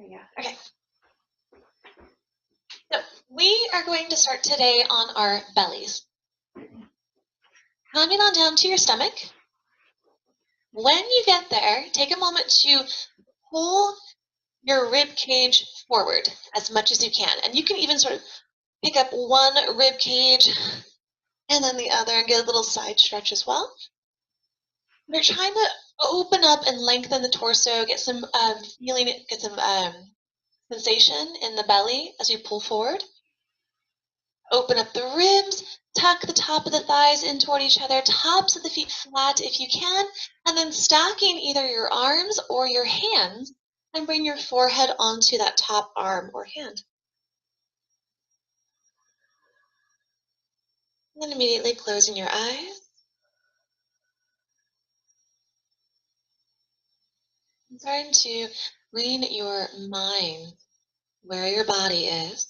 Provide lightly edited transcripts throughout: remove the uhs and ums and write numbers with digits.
we go. Okay. So we are going to start today on our bellies. Coming on down to your stomach. When you get there, take a moment to pull your rib cage forward as much as you can. And you can even sort of pick up one rib cage and then the other and get a little side stretch as well. We're trying to open up and lengthen the torso, get some feeling, get some sensation in the belly as you pull forward. Open up the ribs, tuck the top of the thighs in toward each other, tops of the feet flat if you can, and then stacking either your arms or your hands and bring your forehead onto that top arm or hand. And then immediately closing your eyes. And starting to bring your mind where your body is.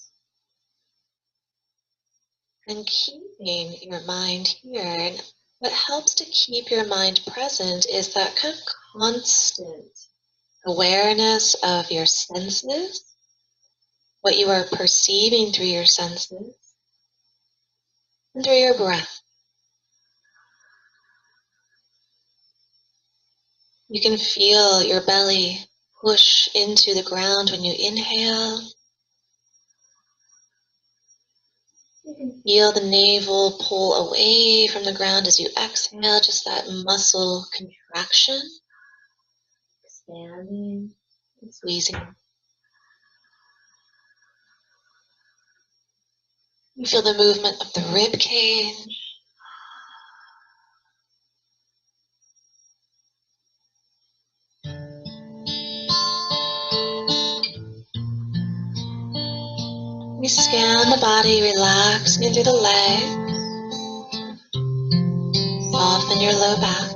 And keeping your mind here. And what helps to keep your mind present is that kind of constant awareness of your senses, what you are perceiving through your senses, and through your breath. You can feel your belly push into the ground when you inhale. You can feel the navel pull away from the ground as you exhale, just that muscle contraction, expanding and squeezing. You feel the movement of the rib cage. You scan the body, relaxing through the legs. Soften your low back.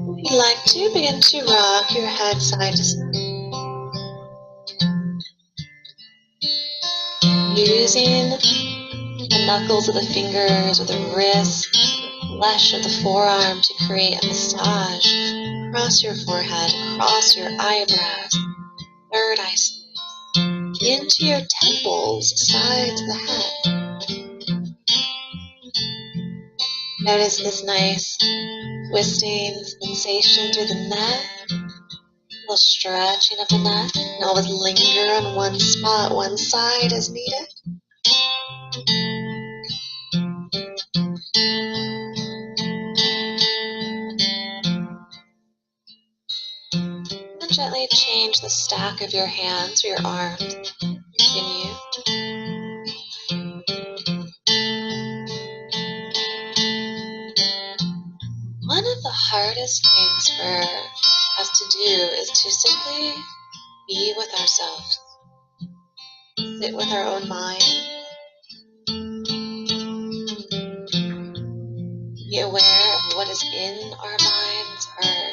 If you'd like to, begin to rock your head side to side. Using the knuckles of the fingers or the wrist, the flesh of the forearm to create a massage across your forehead, across your eyebrows, third eye space, into your temples, sides of the head. Notice this nice twisting sensation through the neck, a little stretching of the neck, and always linger on one spot, one side as needed. And gently change the stack of your hands or your arms. Continue. One of the hardest things for us to do is to simply be with ourselves. Sit with our own mind. Be aware of what is in our minds, our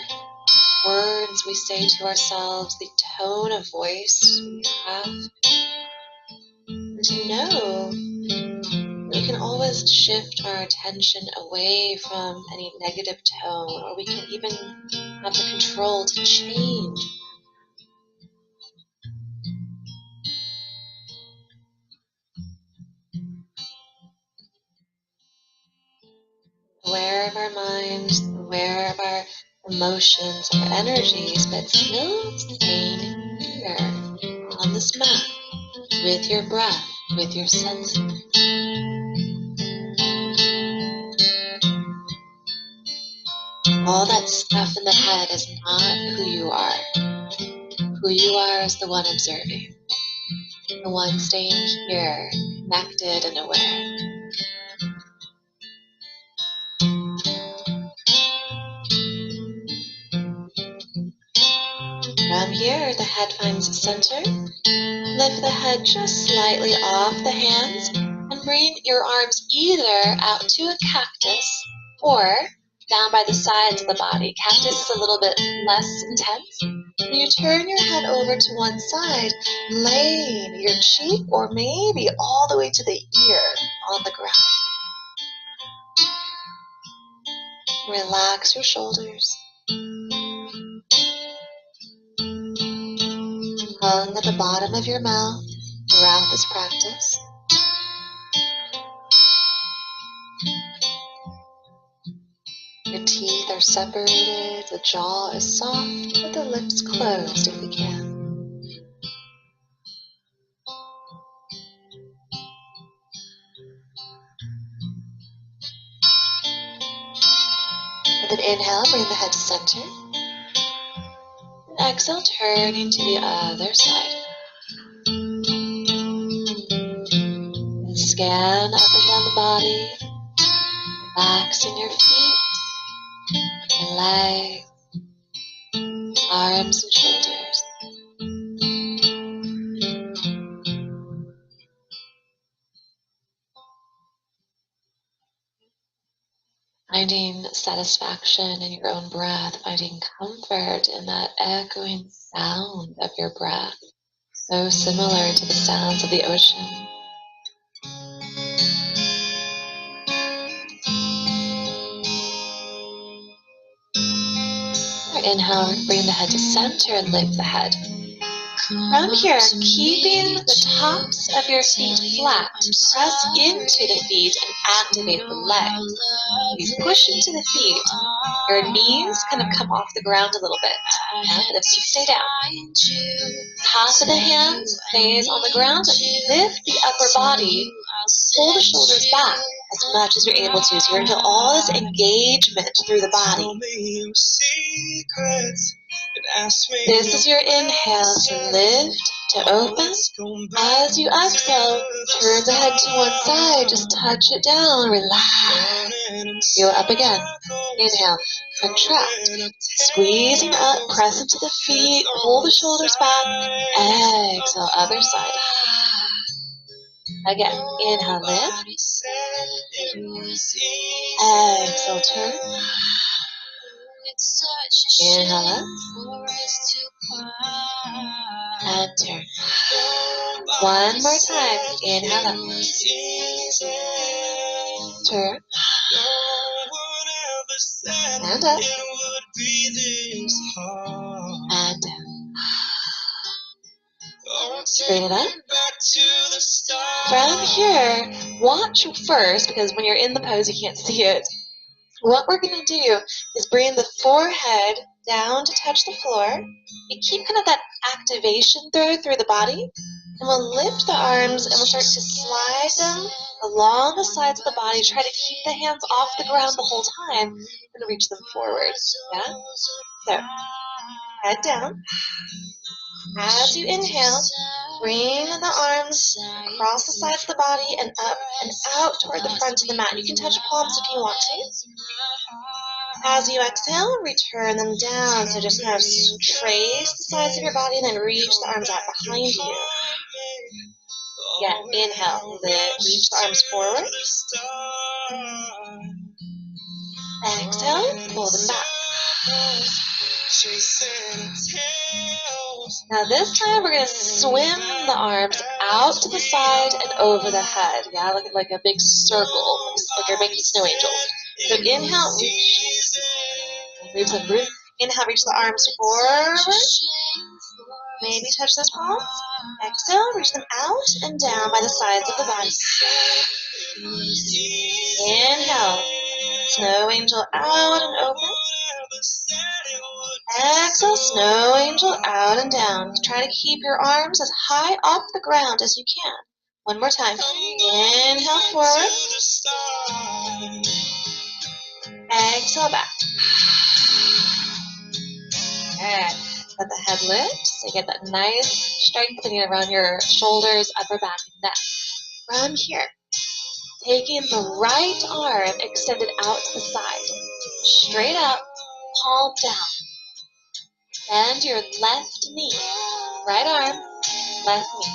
words we say to ourselves, the tone of voice we have. And to know we can always shift our attention away from any negative tone, or we can even have the control to change. Aware of our minds, aware of our emotions, our energies, but still staying here on this mat with your breath, with your senses. All that stuff in the head is not who you are. Who you are is the one observing, the one staying here, connected and aware. From here, the head finds center. Lift the head just slightly off the hands and bring your arms either out to a cactus or down by the sides of the body. Cactus is a little bit less intense. And you turn your head over to one side, laying your cheek or maybe all the way to the ear on the ground. Relax your shoulders. Tongue at the bottom of your mouth throughout this practice. Your teeth are separated, the jaw is soft, but the lips closed if you can. And then inhale, bring the head to center. And exhale, turning to the other side. And scan up and down the body, relaxing your feet, your legs, arms and shoulders. Finding satisfaction in your own breath, finding comfort in that echoing sound of your breath, so similar to the sounds of the ocean. Inhale, bring the head to center and lift the head. From here, keeping the tops of your feet flat, press into the feet and activate the legs. You push into the feet, your knees kind of come off the ground a little bit, and the feet stay down. Top of the hands stays on the ground, lift the upper body, pull the shoulders back as much as you're able to, so you're going to feel all this engagement through the body. This is your inhale to lift, to open. As you exhale, turn the head to one side, just touch it down, relax. Go up again. Inhale, contract, squeezing up, press into the feet, pull the shoulders back. Exhale, other side. Again, inhale, lift. Exhale, turn. Inhale up. And turn. One more time. Inhale up. Turn. And up. And down. Straighten it up. From here, watch first, because when you're in the pose, you can't see it. What we're going to do is bring the forehead down to touch the floor. You keep kind of that activation through the body. And we'll lift the arms and we'll start to slide them along the sides of the body. Try to keep the hands off the ground the whole time and reach them forward. Yeah? So, head down. As you inhale, bring the arms across the sides of the body and up and out toward the front of the mat. You can touch palms if you want to. As you exhale, return them down. So just kind of trace the sides of your body and then reach the arms out behind you. Again, inhale, reach the arms forward. Exhale, pull them back. Now this time we're going to swim the arms out to the side and over the head. Yeah, look at like a big circle, like you're making snow angels. So inhale, reach. Inhale, reach the arms forward. Maybe touch those palms. Exhale, reach them out and down by the sides of the body. Inhale, snow angel out and open. Exhale, snow angel out and down. Try to keep your arms as high off the ground as you can. One more time. Inhale forward. Exhale back. Good. Let the head lift so you get that nice strengthening around your shoulders, upper back, and neck. From here, taking the right arm extended out to the side. Straight up, palm down. Bend your left knee. Right arm, left knee.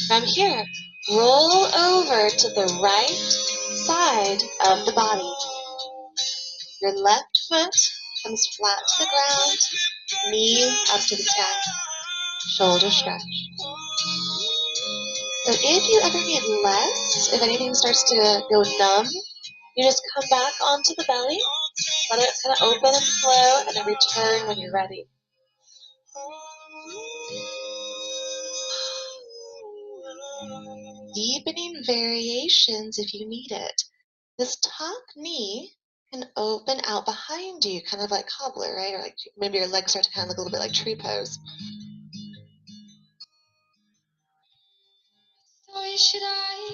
From here, roll over to the right side of the body. Your left foot comes flat to the ground, knee up to the sky, shoulder stretch. So if you ever need less, if anything starts to go numb, you just come back onto the belly, Let it kind of open and flow, and then return when you're ready. Deepening variations if you need it. This top knee can open out behind you, kind of like cobbler, right? Or like maybe your legs start to kind of look a little bit like tree pose.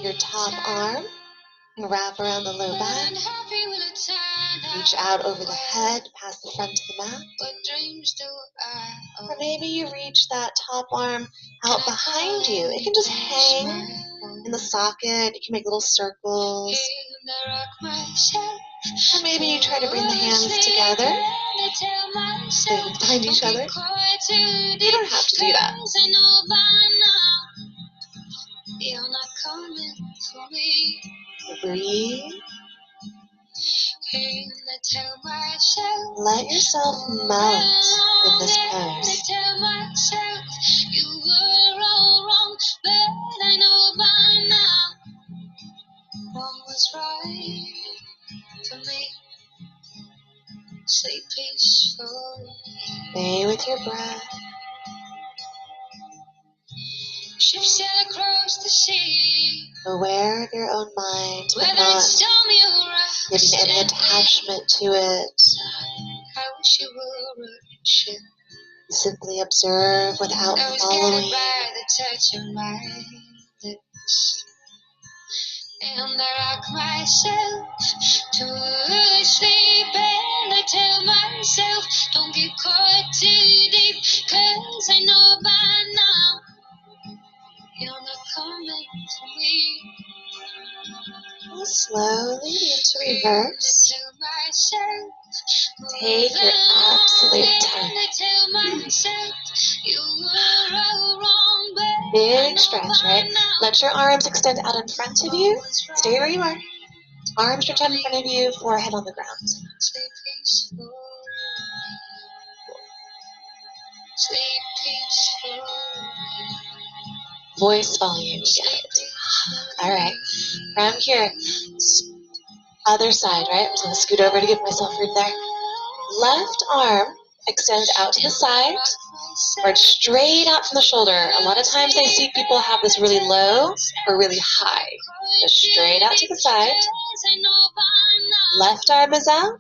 Your top arm can wrap around the low back, reach out over the head, past the front of the mat. Or maybe you reach that top arm out behind you. It can just hang in the socket. You can make little circles. Or maybe you try to bring the hands together behind each other. You don't have to do that. Breathe. Let yourself melt in this pose. Stay with your breath. Aware of your own mind, but not giving any attachment to it. Simply observe without following. And I rock myself to sleep, and I tell myself, don't get caught too deep, 'cause I know by now you're not coming for me. Slowly into reverse. Take your absolute time. Big stretch, right? Let your arms extend out in front of you. Stay where you are. Arms stretch out in front of you, forehead on the ground. Voice volume, get. All right. From here, other side, right? I'm just going to scoot over to give myself room there. Left arm extends out to the side, or straight out from the shoulder. A lot of times I see people have this really low or really high. Just straight out to the side. Left arm is out,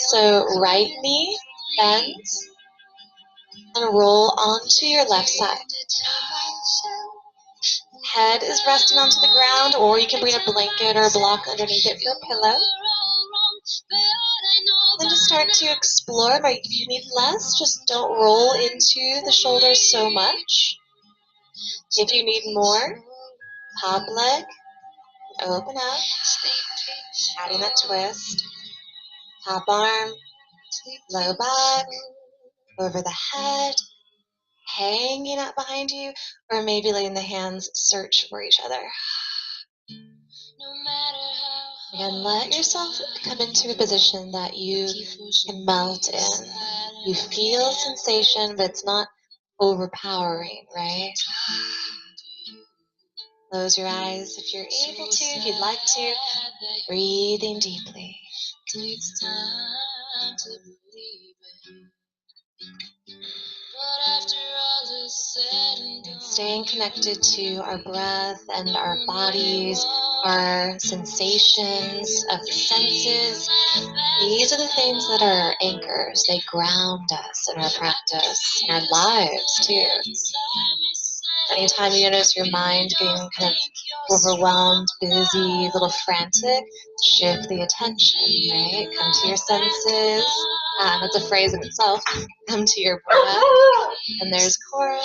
so right knee bends and roll onto your left side. Head is resting onto the ground, or you can bring a blanket or a block underneath it for a pillow. Then just start to explore. If you need less, just don't roll into the shoulders so much. If you need more, pop leg, open up, adding that twist. Top arm, low back, over the head, hanging out behind you, or maybe letting the hands search for each other. Again, let yourself come into a position that you can melt in. You feel sensation, but it's not overpowering, right? Close your eyes if you're able to, if you'd like to. Breathing deeply. Takes time to believe it. But after all is said and done, staying connected to our breath and our bodies, our sensations of the senses, these are the things that are anchors. They ground us in our practice, in our lives too. Anytime you notice your mind getting kind of overwhelmed, busy, a little frantic, shift the attention, right? Come to your senses. That's a phrase in itself. Come to your breath. And there's Cora.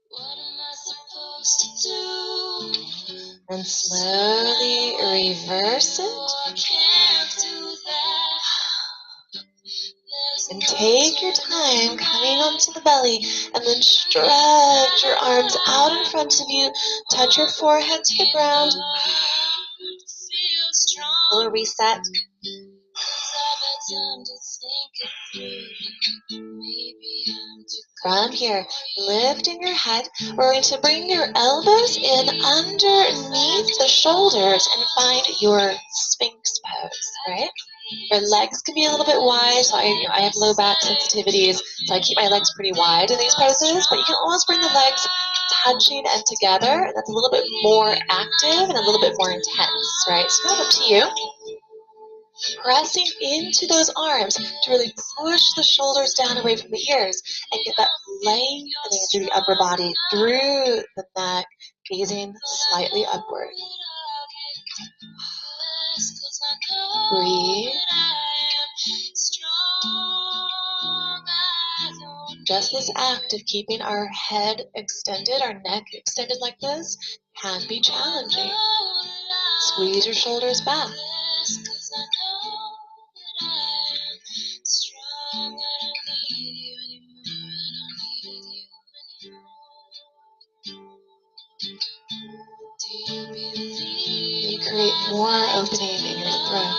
What am I supposed to do? And slowly reverse it. And take your time coming onto the belly, and then stretch your arms out in front of you. Touch your forehead to the ground. A little reset. From here, lifting your head, we're going to bring your elbows in underneath the shoulders and find your Sphinx pose, right? Your legs can be a little bit wide, so I have low back sensitivities, so I keep my legs pretty wide in these poses, but you can always bring the legs touching and together, and that's a little bit more active and a little bit more intense, right? So kind of up to you. Pressing into those arms to really push the shoulders down away from the ears and get that lengthening through the upper body, through the neck, gazing slightly upward. Breathe. Just this act of keeping our head extended, our neck extended like this, can be challenging. Squeeze your shoulders back. You create more opening in your throat.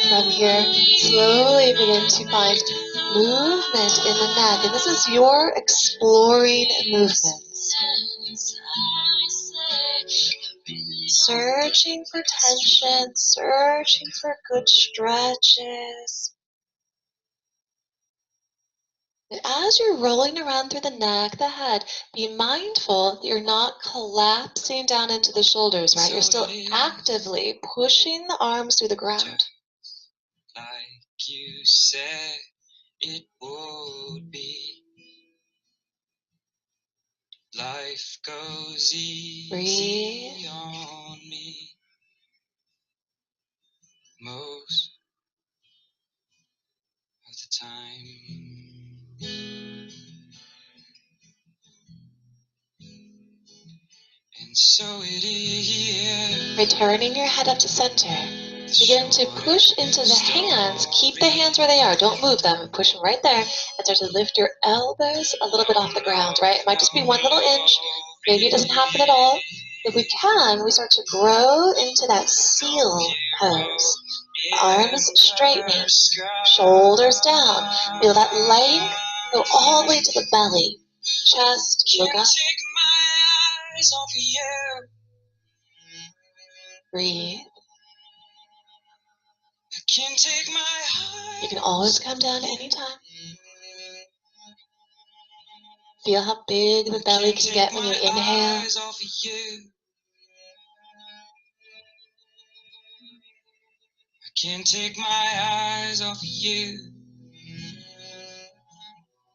From here, slowly begin to find movement in the neck, and this is your exploring movements. Searching for tension, searching for good stretches. And as you're rolling around through the neck, the head, be mindful that you're not collapsing down into the shoulders, right? You're still actively pushing the arms through the ground. Like you said it would be. Life goes easy on me most of the time. And so it is. Returning your head up to center. Begin to push into the hands. Keep the hands where they are. Don't move them. Push them right there. And start to lift your elbows a little bit off the ground, right? It might just be 1 little inch. Maybe it doesn't happen at all. If we can, we start to grow into that seal pose. Arms straightening. Shoulders down. Feel that length go all the way to the belly. Chest, look up. Breathe. You can always come down anytime. Feel how big the belly can get when you inhale. I can't take my eyes off of you.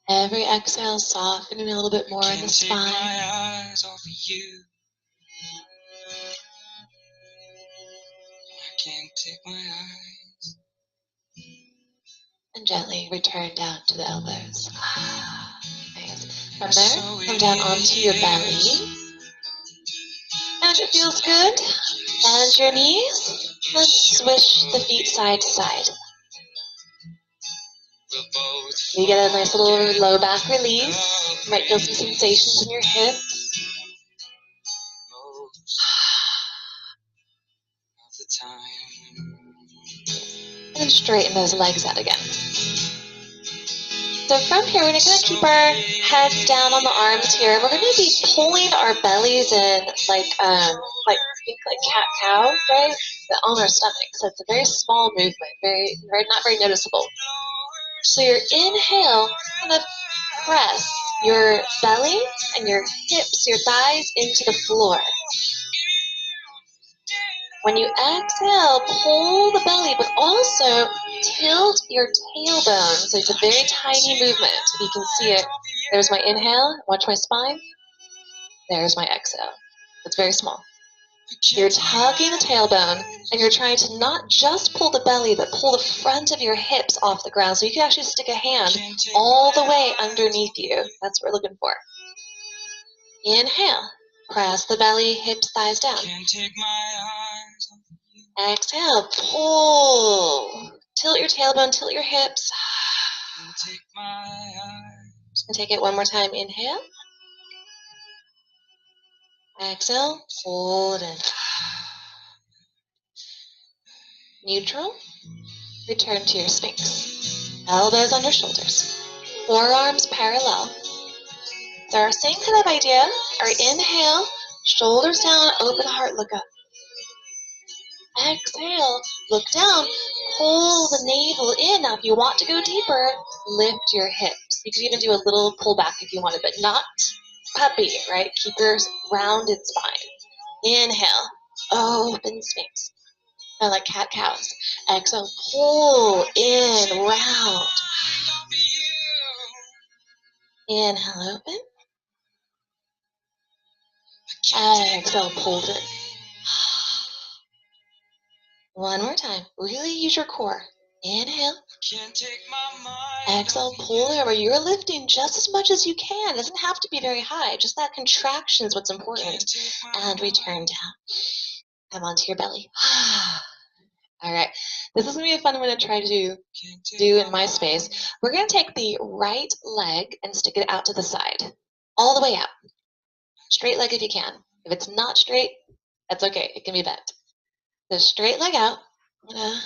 Every exhale, softening a little bit more in the spine. I can't take my eyes off of you. I can't take my eyes. And gently return down to the elbows. Nice. From there, come down onto your belly. And if it feels good, bend your knees. Let's swish the feet side to side. You get a nice little low back release. You might feel some sensations in your hips. And straighten those legs out again. So from here, we're going to keep our heads down on the arms here. We're going to be pulling our bellies in like cat-cow, right? But on our stomach. So it's a very small movement, not very noticeable. So your inhale, kind of press your belly and your hips, your thighs into the floor. When you exhale, pull the belly, but also tilt your tailbone. So it's a very tiny movement. If you can see it, there's my inhale. Watch my spine. There's my exhale. It's very small. You're tugging the tailbone, and you're trying to not just pull the belly, but pull the front of your hips off the ground. So you can actually stick a hand all the way underneath you. That's what we're looking for. Inhale. Press the belly, hips, thighs down. Exhale, pull. Tilt your tailbone, tilt your hips. And take it one more time. Inhale. Exhale. Hold in. Neutral. Return to your Sphinx. Elbows under shoulders. Forearms parallel. So our same kind of idea. Our inhale. Shoulders down. Open heart. Look up. Exhale. Look down. Pull the navel in. Now if you want to go deeper, lift your hips. You could even do a little pullback if you wanted, but not puppy, right? Keep your rounded spine. Inhale. Open Sphinx. Kind of like cat-cows. Exhale. Pull in. Round. Inhale. Open. Exhale. Pulled in. One more time. Really use your core. Inhale. Exhale, pull over. You're lifting just as much as you can. It doesn't have to be very high. Just that contraction is what's important. And return down. Come onto your belly. All right. This is going to be a fun one to try to do in my space. We're going to take the right leg and stick it out to the side. All the way out. Straight leg if you can. If it's not straight, that's okay. It can be bent. The straight leg out. I'm going to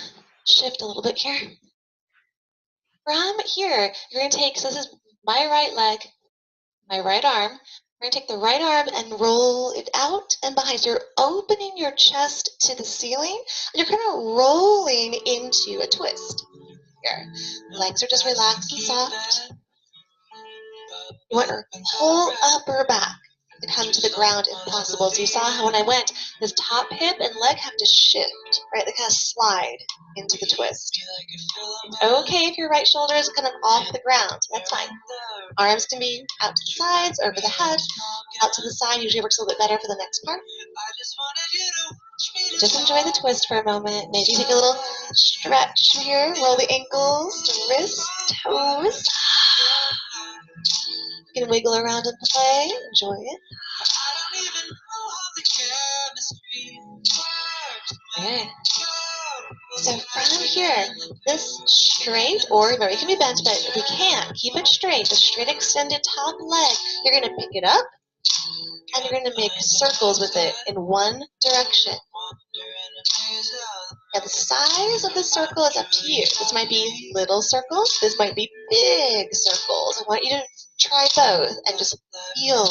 shift a little bit here. From here, you're going to take, so this is my right leg, my right arm. We're going to take the right arm and roll it out and behind. So you're opening your chest to the ceiling. And you're kind of rolling into a twist. Here. Legs are just relaxed and soft. You want your whole upper back to come to the ground if possible. So you saw how when I went, this top hip and leg have to shift, right? They kind of slide into the twist. Okay, if your right shoulder is kind of off the ground, that's fine. Arms can be out to the sides, over the head, out to the side. Usually works a little bit better for the next part. Just enjoy the twist for a moment. Maybe take a little stretch here. Roll the ankles, wrists, toes. You can wiggle around and play. Enjoy it. Okay. So from here, this straight, or remember, it can be bent, but if you can't, keep it straight. The straight extended top leg, you're going to pick it up, and you're going to make circles with it in one direction. Now the size of the circle is up to you. This might be little circles. This might be big circles. I want you to try both and just feel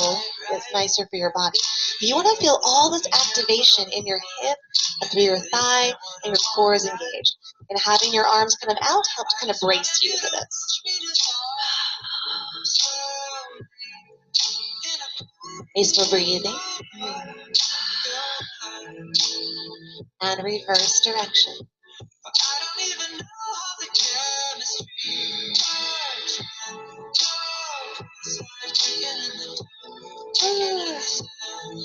what's nicer for your body. You want to feel all this activation in your hip, and through your thigh, and your core is engaged. And having your arms kind of out helps kind of brace you for this. Peaceful breathing. And reverse direction.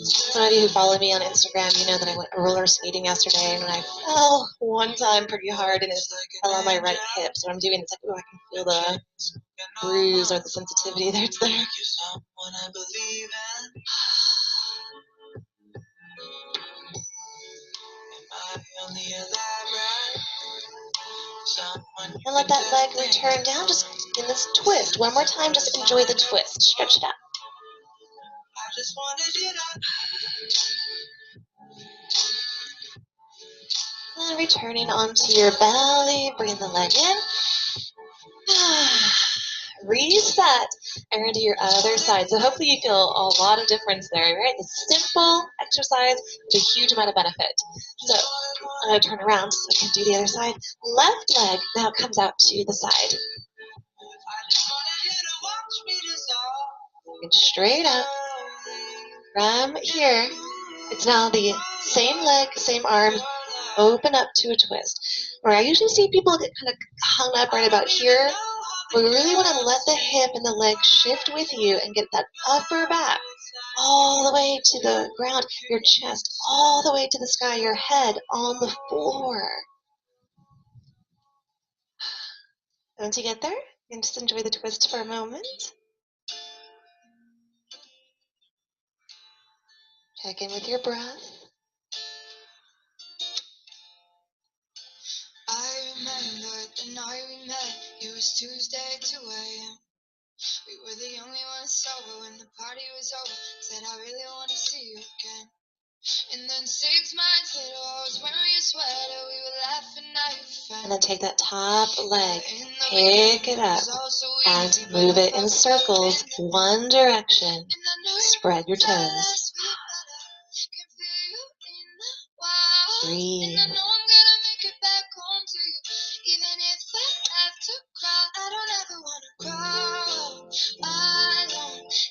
Some of you who follow me on Instagram, you know that I went roller skating yesterday, and I fell one time pretty hard, and it fell on my right hip. So what I'm doing is like, oh, I can feel the bruise or the sensitivity that's there. And let that leg return down just in this twist. One more time, just enjoy the twist. Stretch it out. And returning onto your belly, bring the leg in. Reset and into your other side. So hopefully you feel a lot of difference there, right? It's a simple exercise with a huge amount of benefit. So I'm going to turn around so I can do the other side. Left leg now comes out to the side. And straight up. From here, it's now the same leg, same arm, open up to a twist. Where I usually see people get kind of hung up right about here. We really want to let the hip and the leg shift with you and get that upper back all the way to the ground, your chest all the way to the sky, your head on the floor. Once you get there, you can just enjoy the twist for a moment. Check in with your breath. I remember the night we met. It was Tuesday, 2 a.m. We were the only ones sober when the party was over. Said I really want to see you again. And then 6 months later, I was wearing your sweater. We were laughing, now you're fine. And then take that top leg, pick it up, and move it in circles, one direction. Spread your toes. Breathe.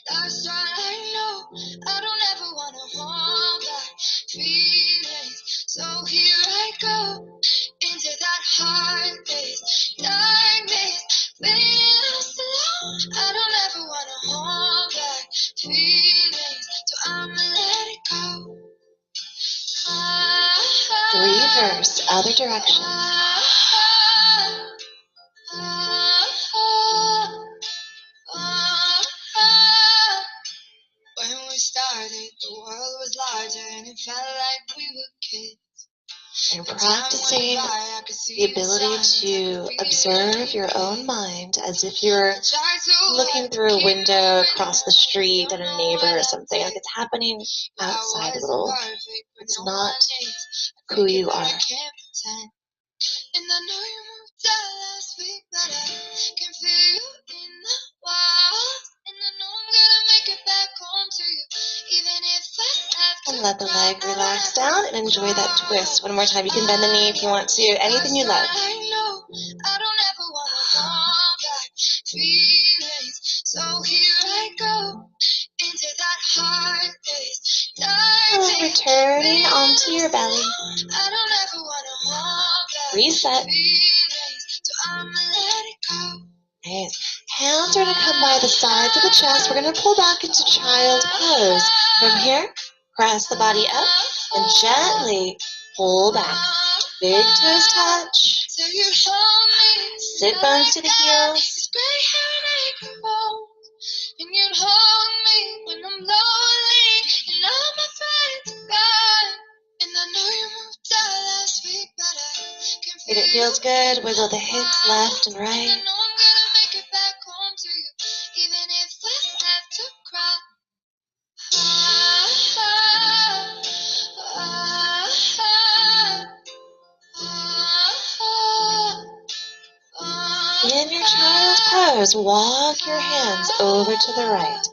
That's right, I know. I don't ever wanna hold back feelings. So here I go into that hard place, darkness, feeling lost alone. I don't ever wanna hold back feelings, so I'ma let it go. Reverse, other direction. When we started, the world was larger and it felt like we were kids. And practicing the ability to observe your own mind as if you're looking through a window across the street at a neighbor or something. Like it's happening outside a little. It's not who you are. And I know you moved out last week, but I can feel you in the walls. And I know I'm gonna make it back home to you, even if I have to. And let the leg relax down and enjoy that twist. One more time. You can bend the knee if you want to. Anything you love. I know I don't ever wanna hold back feelings, so here I go into that hard place. And returning onto your belly. I don't ever wanna hold back Reset. feelings, so I'ma let it go. Nice. Hands are going to come by the sides of the chest. We're going to pull back into child pose. From here, press the body up and gently pull back. Big toes touch. So you hold me, Sit bones to the heels. gray hair and bones, and you'd hold me when I'm lonely, and all my friends are gone. And I know you moved out last week, but I can If it feels good, wiggle the hips left and And I right. know I'm gonna make it back home to you, even if I have to cry. In your child pose, walk your hands over to the right.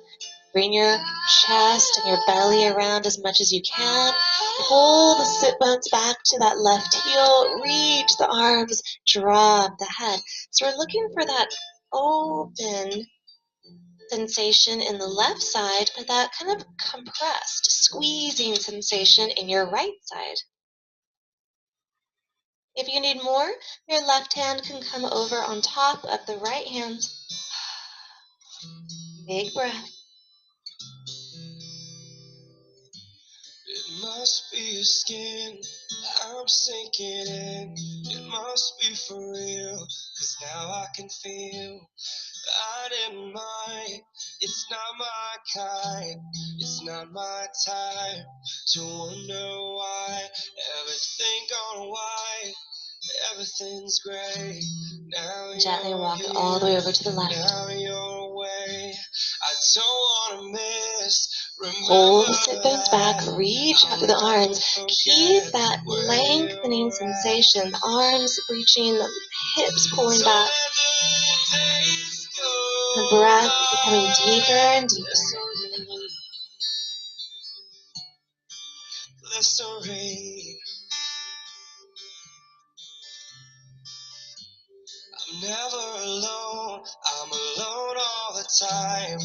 Bring your chest and your belly around as much as you can. Pull the sit bones back to that left heel. Reach the arms, drop the head. So we're looking for that open sensation in the left side, but that kind of compressed, squeezing sensation in your right side. If you need more, your left hand can come over on top of the right hand. Big breath. It must be your skin, I'm sinking in. It must be for real, 'cause now I can feel I didn't mind. It's not my kind, it's not my time to wonder why everything gone white, everything's gray. Now Gently you're walk here, it all the way over to the left. now you're away. I don't wanna miss. Hold the sit bones back, reach out through the arms. Keep that lengthening sensation. The arms reaching, the hips pulling back. The breath becoming deeper and deeper. Glycerine. I'm never alone, I'm alone all the time.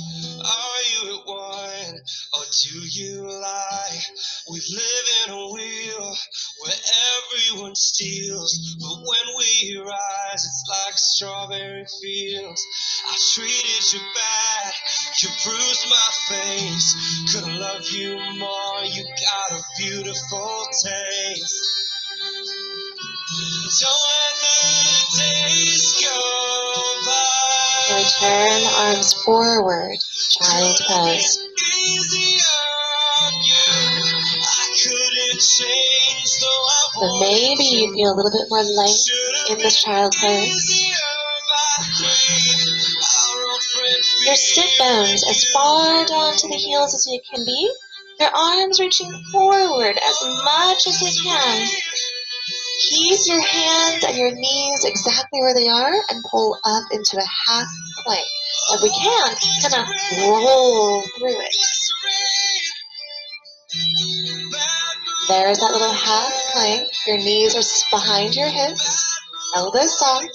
Are you at one, or do you lie? We live in a wheel where everyone steals, but when we rise, it's like strawberry fields. I treated you bad, you bruised my face. Couldn't love you more, you got a beautiful taste. Don't let the days go by. Return the arms forward, child pose. So maybe you feel a little bit more length in this child pose. Your sit bones as far down to the heels as you can be. Your arms reaching forward as much as you can. Keep your hands and your knees exactly where they are and pull up into a half plank. If we can, kind of roll through it. There's that little half plank. Your knees are behind your hips, elbows soft.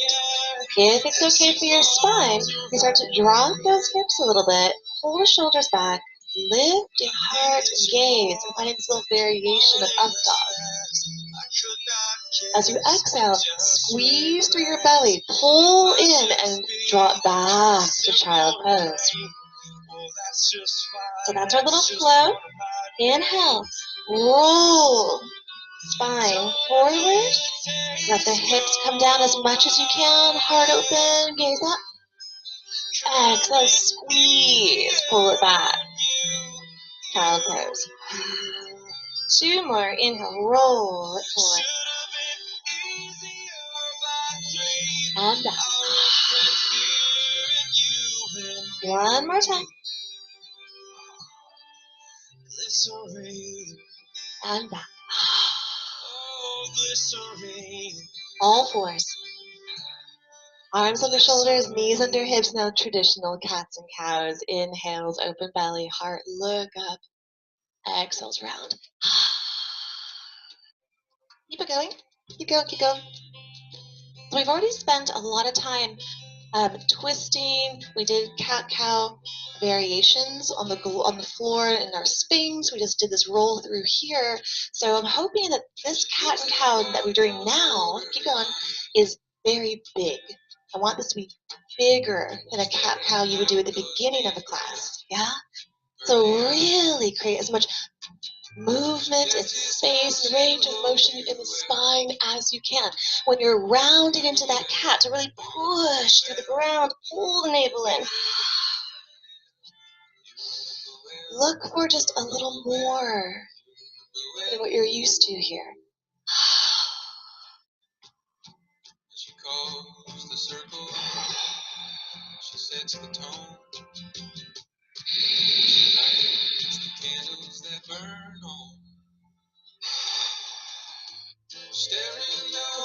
If it's okay for your spine, you start to drop those hips a little bit, pull the shoulders back, lift your heart and gaze, and find this little variation of up dog. As you exhale, squeeze through your belly, pull in, and drop back to child pose. So that's our little flow. Inhale, roll, spine forward. Let the hips come down as much as you can, heart open, gaze up. Exhale, squeeze, pull it back. Child pose. 2 more. Inhale, roll it forward. And back. 1 more time. And back. All fours. Arms under shoulders, knees under hips. Now traditional cats and cows. Inhales, open belly, heart, look up. Exhales, round. Keep it going. Keep going, keep going. So we've already spent a lot of time twisting. We did cat-cow variations on the floor in our Sphinx. We just did this roll through here. So I'm hoping that this cat and cow that we're doing now, keep going, is very big. I want this to be bigger than a cat-cow you would do at the beginning of a class. Yeah? So really create as much movement and space and range of motion in the spine as you can. When you're rounding into that cat, to really push to the ground, pull the navel in. Look for just a little more than what you're used to here. She calls the circle, she sets the tone. She lights the candles that burn on.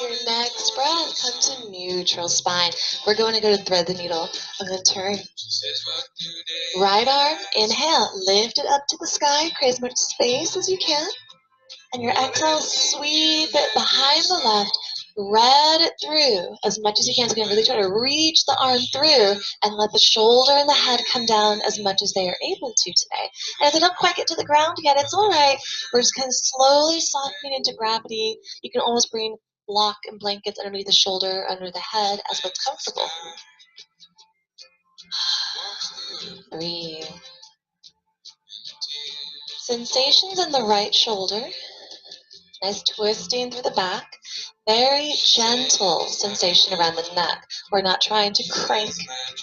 Your next breath, come to neutral spine. We're going to go to thread the needle. I'm going to turn. Right arm, inhale, lift it up to the sky, create as much space as you can. And your exhale, sweep it behind the left, thread it through as much as you can. So you're going to really try to reach the arm through and let the shoulder and the head come down as much as they are able to today. And if they don't quite get to the ground yet, it's all right. We're just kind of slowly softening into gravity. You can almost bring block and blankets underneath the shoulder, under the head, as what's comfortable. Breathe. Sensations in the right shoulder. Nice twisting through the back. Very gentle sensation around the neck. We're not trying to crank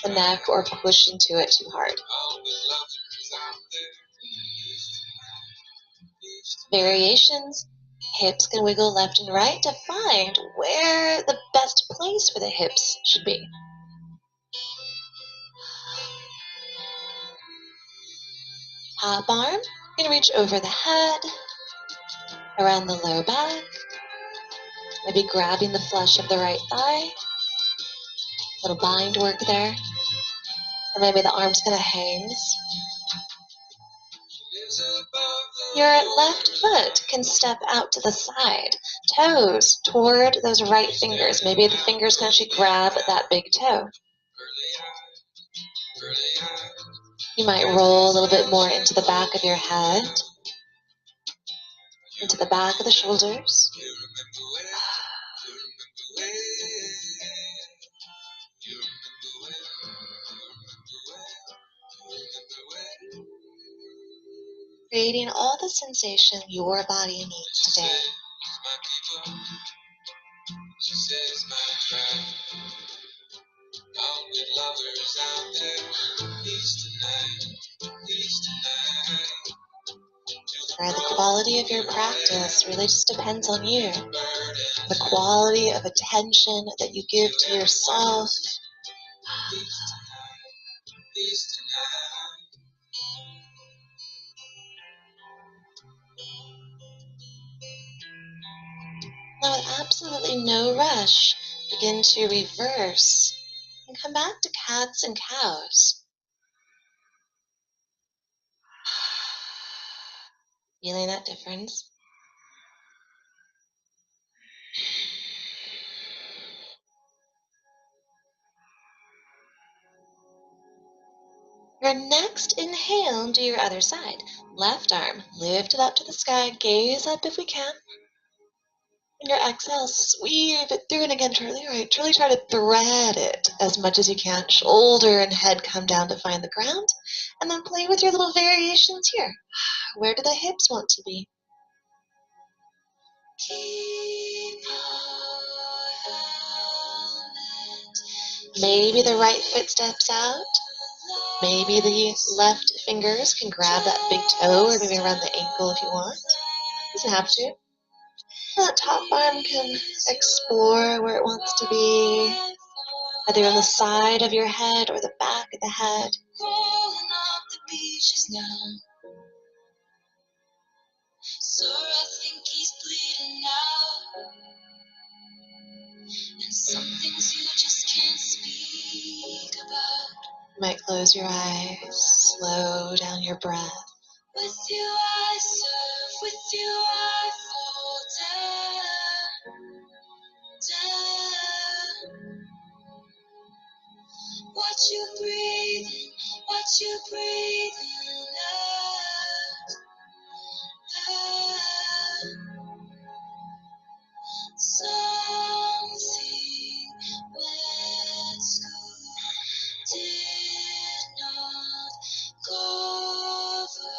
the neck or push into it too hard. Variations. Hips can wiggle left and right to find where the best place for the hips should be. Top arm. You can reach over the head, around the low back. Maybe grabbing the flesh of the right thigh. Little bind work there. Or maybe the arms kind of hangs. Your left foot can step out to the side. Toes toward those right fingers. Maybe the fingers can actually grab that big toe. You might roll a little bit more into the back of your head. Into the back of the shoulders. Creating all the sensation your body needs today. She says my tribe, all good lovers out there, peace tonight. Right, the quality of your practice really just depends on you. The quality of attention that you give to yourself. Now, with absolutely no rush, begin to reverse and come back to cats and cows. Feeling that difference? Your next inhale, do your other side. Left arm, lift it up to the sky, gaze up if we can. And your exhale, sweep it through, and again, truly try to thread it as much as you can. Shoulder and head come down to find the ground, and then play with your little variations here. Where do the hips want to be? Maybe the right foot steps out. Maybe the left fingers can grab that big toe or maybe around the ankle if you want. Doesn't have to. That top arm can explore where it wants to be, either on the side of your head or the back of the head. Some things you just can't speak about. You might close your eyes, slow down your breath. With you I surf, with you I fall down. Watch you breathing out. Something went school did not cover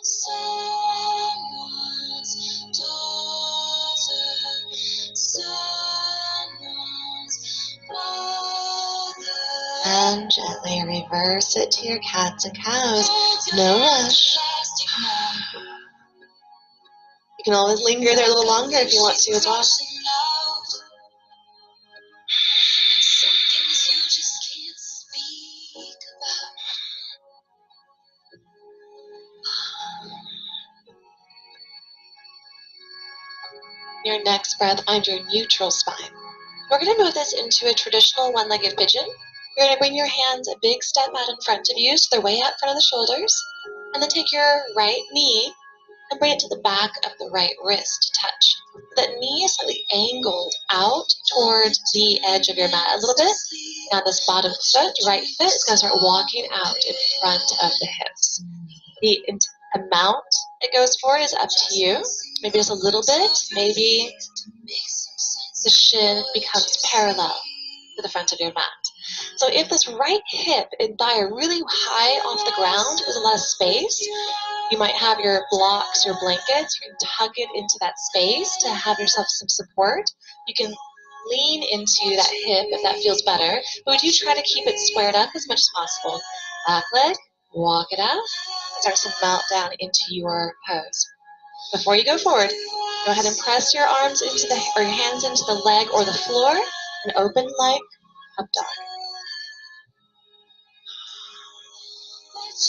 someone's daughter, someone's mother. And gently reverse it to your cats and cows. No rush. You can always linger there a little longer if you want to as well. Your next breath, find your neutral spine. We're going to move this into a traditional one-legged pigeon. You're going to bring your hands a big step out in front of you so they're way out front of the shoulders. And then take your right knee and bring it to the back of the right wrist to touch. That knee is slightly angled out towards the edge of your mat a little bit. Now this bottom foot, right foot, is going to start walking out in front of the hips. The amount it goes for is up to you. Maybe just a little bit. Maybe the shin becomes parallel to the front of your mat. So if this right hip and thigh are really high off the ground, there's a lot of space. You might have your blocks, your blankets. You can tuck it into that space to have yourself some support. You can lean into that hip if that feels better. But we do try to keep it squared up as much as possible. Back leg, walk it out, and start to melt down into your pose. Before you go forward, go ahead and press your arms into or your hands into the leg or the floor and open like up dog.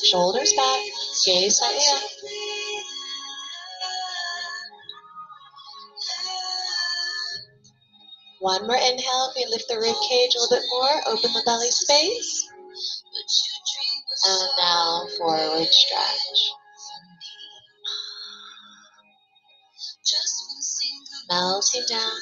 Shoulders back, gaze slightly up. One more inhale, if we lift the rib cage a little bit more, open the belly space. And now forward stretch. Melting down.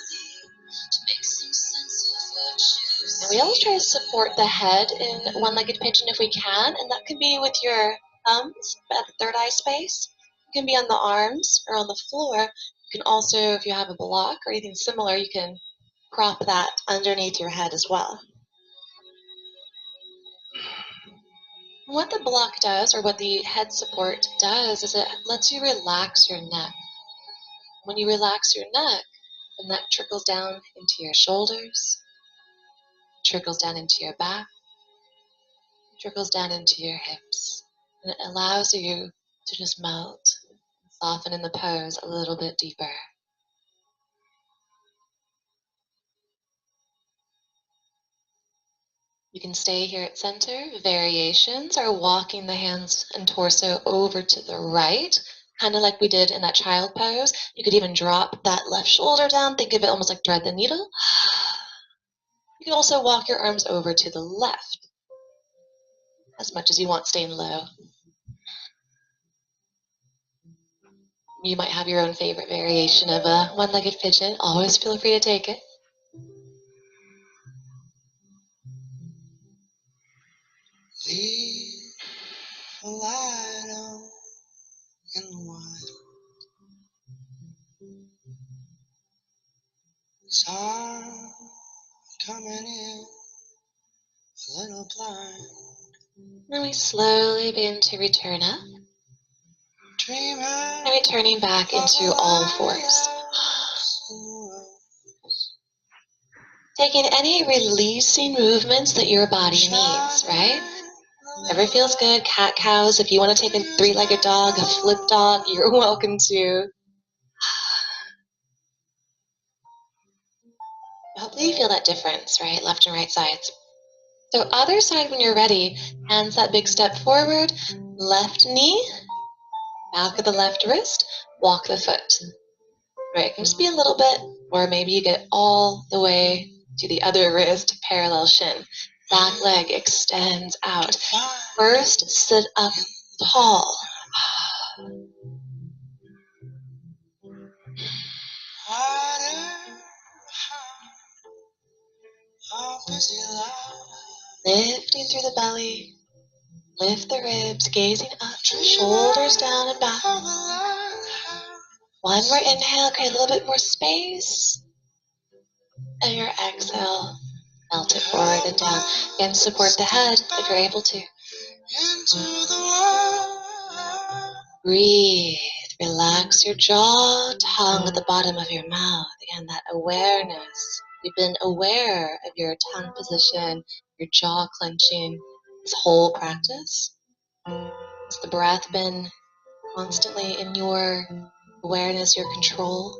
And we always try to support the head in one-legged pigeon if we can, and that can be with your thumbs at the third eye space. It can be on the arms or on the floor. You can also, if you have a block or anything similar, you can prop that underneath your head as well. What the block does, or what the head support does, is it lets you relax your neck. When you relax your neck, the neck trickles down into your shoulders, trickles down into your back, trickles down into your hips. And it allows you to just melt, soften in the pose a little bit deeper. You You can stay here at center. Variations are walking the hands and torso over to the right, kind of like we did in that child pose. You could even drop that left shoulder down. Think of it almost like thread the needle. You can also walk your arms over to the left as much as you want, staying low. You might have your own favorite variation of a one-legged pigeon. Always feel free to take it. Leave a light on in the wild. Sun coming in a little blind. And we slowly begin to return up. Dreaming And returning back into all fours. Taking any releasing movements that your body needs, right? Whatever feels good. Cat cows. If you want to take a three-legged dog, a flip dog, you're welcome to. Hopefully you feel that difference, right? Left and right sides. So other side when you're ready, hands that big step forward, left knee, back of the left wrist, walk the foot. Right, it can just be a little bit, or maybe you get all the way to the other wrist, parallel shin. Back leg extends out. First, sit up tall. Lifting through the belly. Lift the ribs, gazing up, shoulders down and back. One more inhale, create a little bit more space. And your exhale, melt it forward and down. Again, support the head if you're able to. Breathe. Relax your jaw, tongue at the bottom of your mouth. Again, that awareness. You've been aware of your tongue position, your jaw clenching, this whole practice. Has the breath been constantly in your awareness, your control?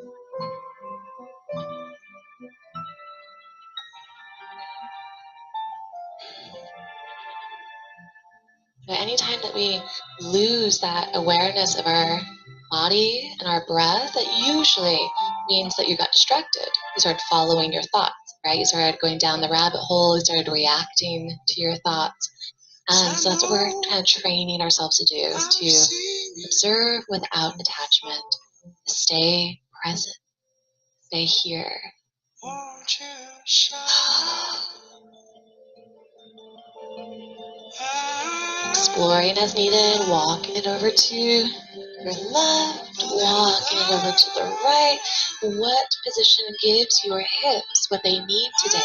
Anytime that we lose that awareness of our body and our breath, that usually means that you got distracted. You started following your thoughts, right? You started going down the rabbit hole. You started reacting to your thoughts. And so that's what we're kind of training ourselves to do, is to observe without attachment, stay present, stay here. Exploring as needed, walking it over to your left, walking it over to the right. What position gives your hips what they need today?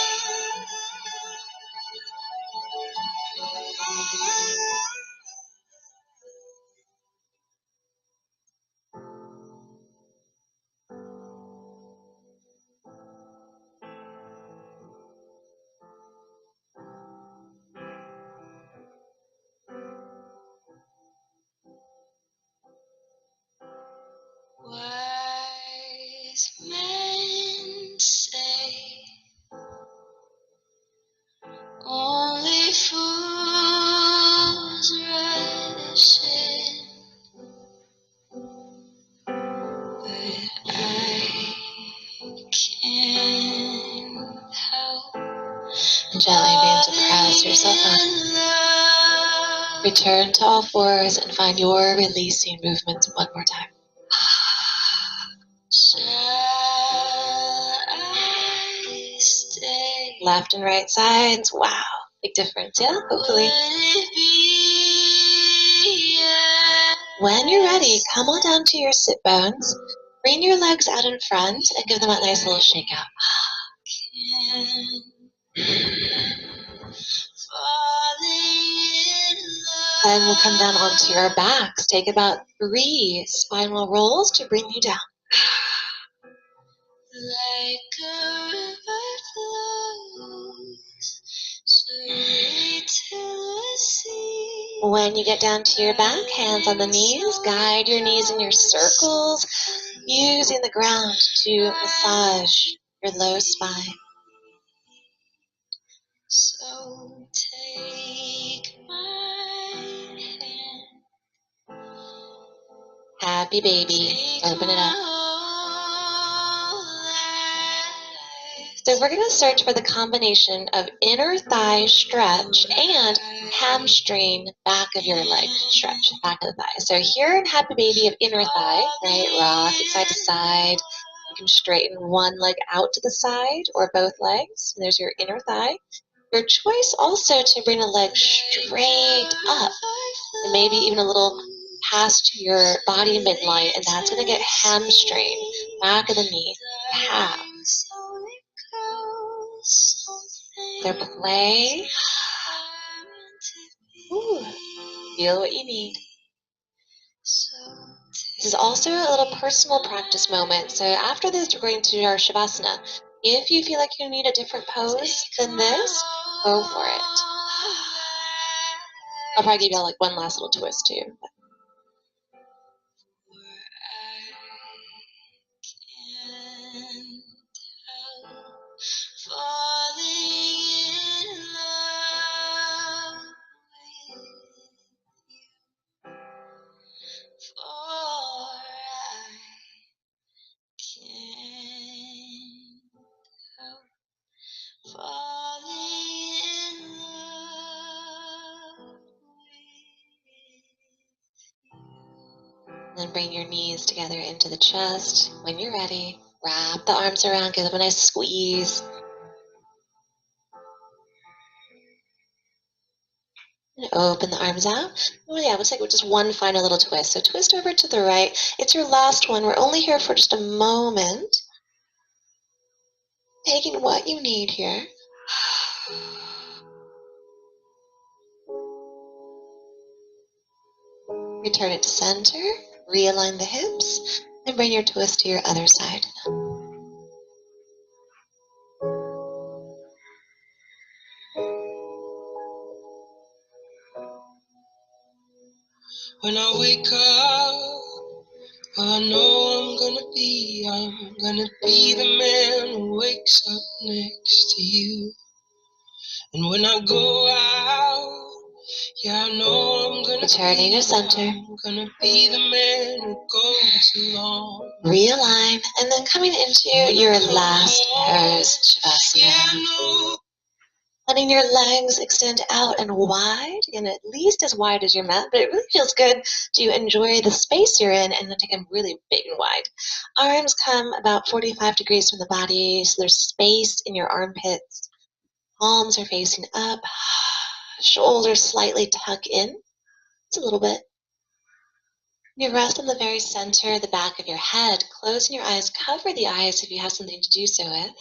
Wise men say only fools rush in, but I can't help. Gently begin to press yourself up. Return to all fours and find your releasing movements one more time. Shall I stay? Left and right sides. Wow. Big difference, yeah? Hopefully. When you're ready, come on down to your sit bones. Bring your legs out in front and give them a nice little shake out. Then we'll come down onto your backs. Take about 3 spinal rolls to bring you down. Like a river flows straight to the sea. When you get down to your back, hands on the knees, guide your knees in your circles, using the ground to massage your low spine. So So take my hand. Happy baby. Open it up. So we're going to search for the combination of inner thigh stretch and hamstring back of your leg stretch, back of the thigh. So here in Happy Baby of inner thigh, right, rock it side to side. You can straighten one leg out to the side or both legs. There's your inner thigh. Your choice also to bring a leg straight up and maybe even a little past your body midline, and that's going to get hamstring, back of the knee, calf. So play. Ooh, feel what you need. This is also a little personal practice moment. So after this, we're going to do our Shavasana. If you feel like you need a different pose than this, go for it. I'll probably give you like one last little twist too. Then bring your knees together into the chest. When you're ready, wrap the arms around, give them a nice squeeze. And open the arms out. Oh yeah, let's take just one final little twist. So twist over to the right. It's your last one. We're only here for just a moment. Taking what you need here. Return it to center. Realign the hips. And bring your twist to your other side. When I wake up, I know I'm gonna be the man who wakes up next to you. And when I go out, yeah, I know I'm gonna Returning to center. I'm gonna be the man who goes along. Realign, and then coming into your last pose, Shavasana. Letting your legs extend out and wide, and at least as wide as your mat, but it really feels good to enjoy the space you're in and then take them really big and wide. Arms come about 45 degrees from the body, so there's space in your armpits. Palms are facing up. Shoulders slightly tuck in. Just a little bit. You rest in the very center, the back of your head. Closing your eyes, cover the eyes if you have something to do so with.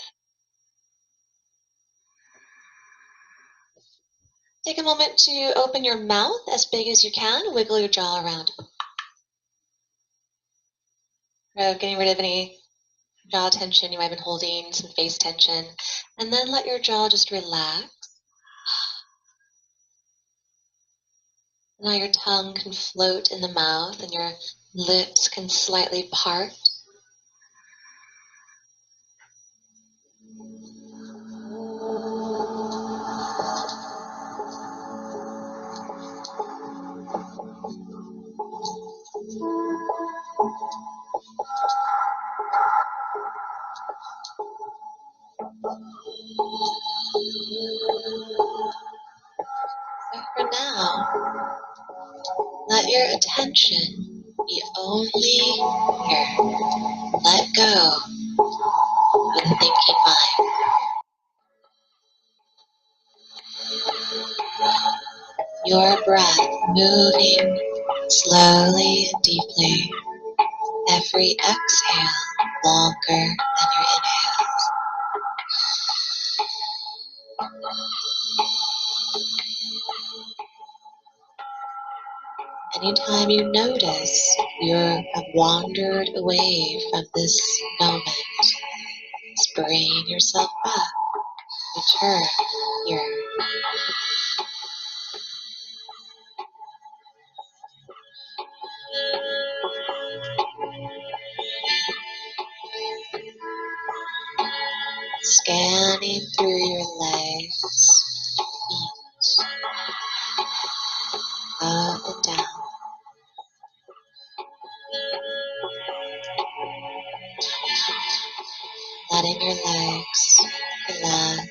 Take a moment to open your mouth as big as you can. Wiggle your jaw around. Getting rid of any jaw tension you might have been holding, some face tension. And then let your jaw just relax. Now your tongue can float in the mouth and your lips can slightly part. So for now, let your attention be only here. Let go of the thinking mind. Your breath moving slowly and deeply. Every exhale longer than your inhale. Anytime you notice you have wandered away from this moment, just bring yourself back. Return here. Scanning through your legs, letting your legs relax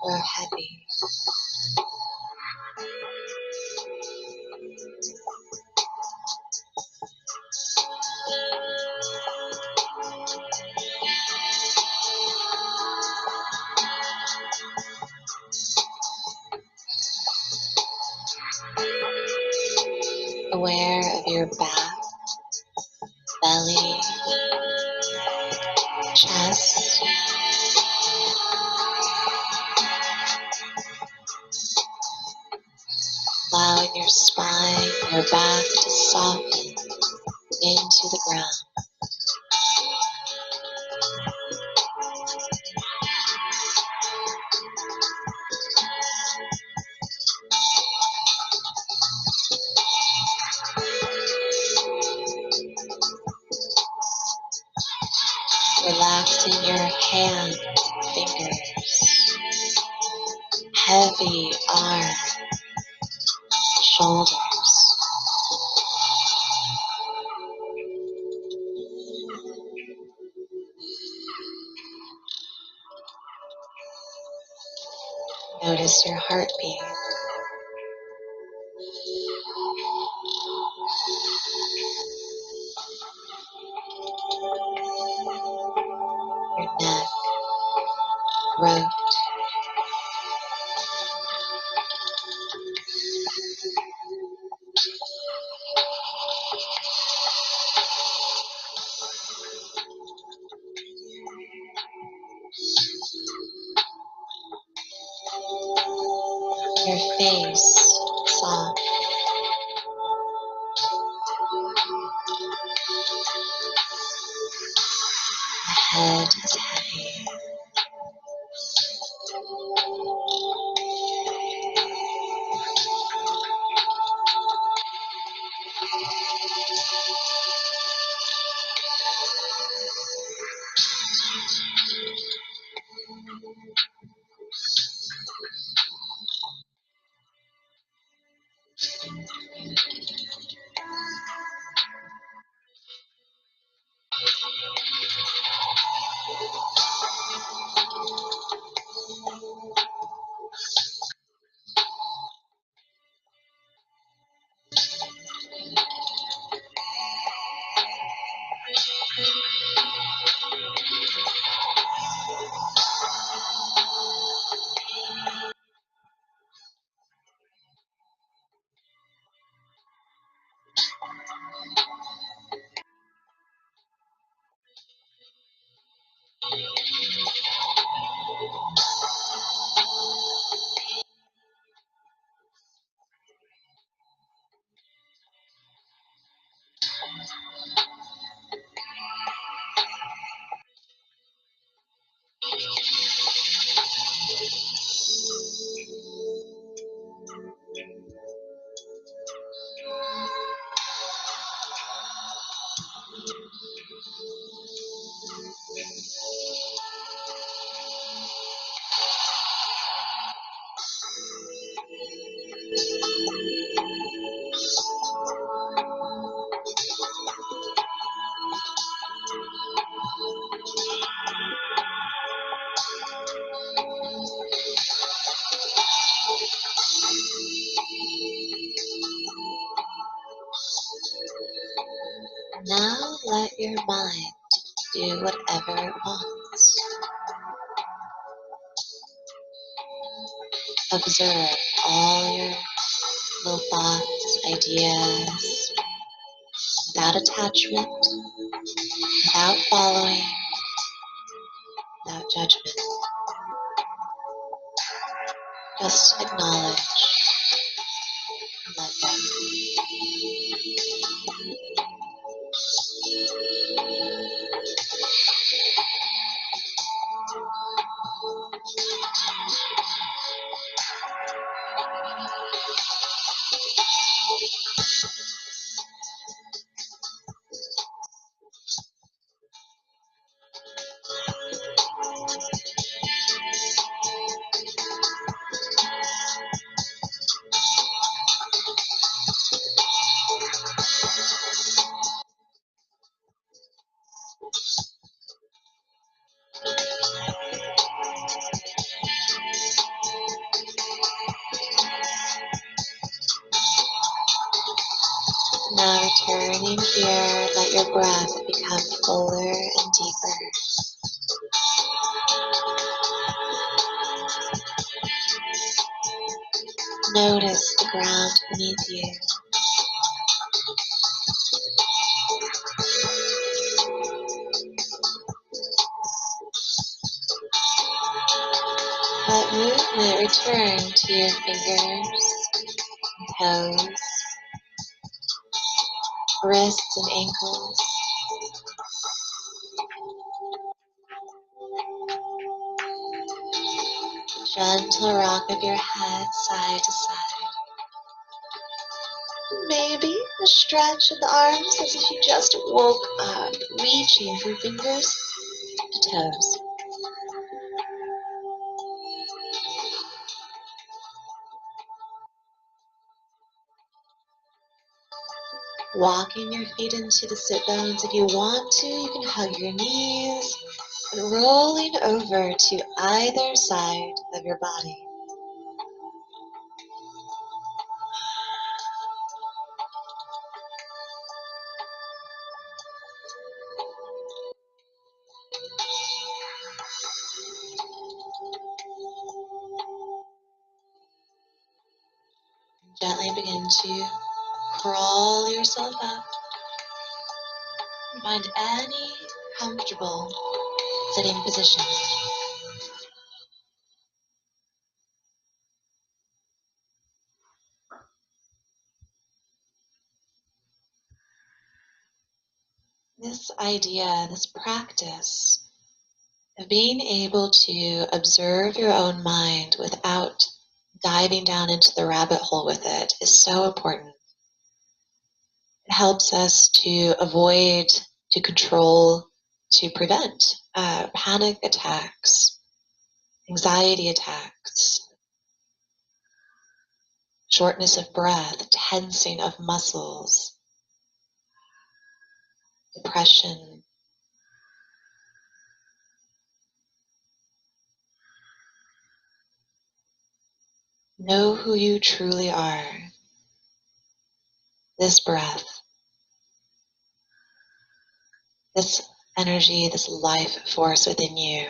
or heavy. Aware of your back, belly, chest, allowing your spine, your back to soften into the ground. Relaxing your hand, fingers, heavy arm, shoulders. Notice your heartbeat. Your neck, throat. Your face, soft. The head is heavy. Now let your mind do whatever it wants. Observe all your little thoughts, ideas, without attachment, without following, without judgment. Just acknowledge and let go. Returning here, let your breath become fuller and deeper. Notice the ground beneath you. Let movement return to your fingers, toes, wrists and ankles. Gentle rock of your head side to side. Maybe a stretch of the arms as if you just woke up, reaching from fingers to toes. Walking your feet into the sit bones. If you want to, you can hug your knees and rolling over to either side of your body. Gently begin to crawl yourself up. Find any comfortable sitting position. This idea, this practice of being able to observe your own mind without diving down into the rabbit hole with it is so important. It helps us to avoid, to control, to prevent panic attacks, anxiety attacks, shortness of breath, tensing of muscles, depression. Know who you truly are. This breath, this energy, this life force within you,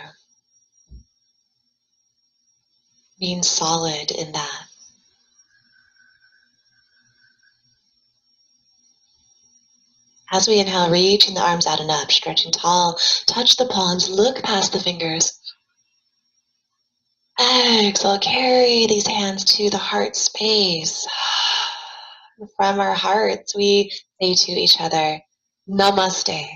being solid in that. As we inhale, reaching the arms out and up, stretching tall, touch the palms, look past the fingers. Exhale, carry these hands to the heart space. From our hearts, we say to each other, Namaste.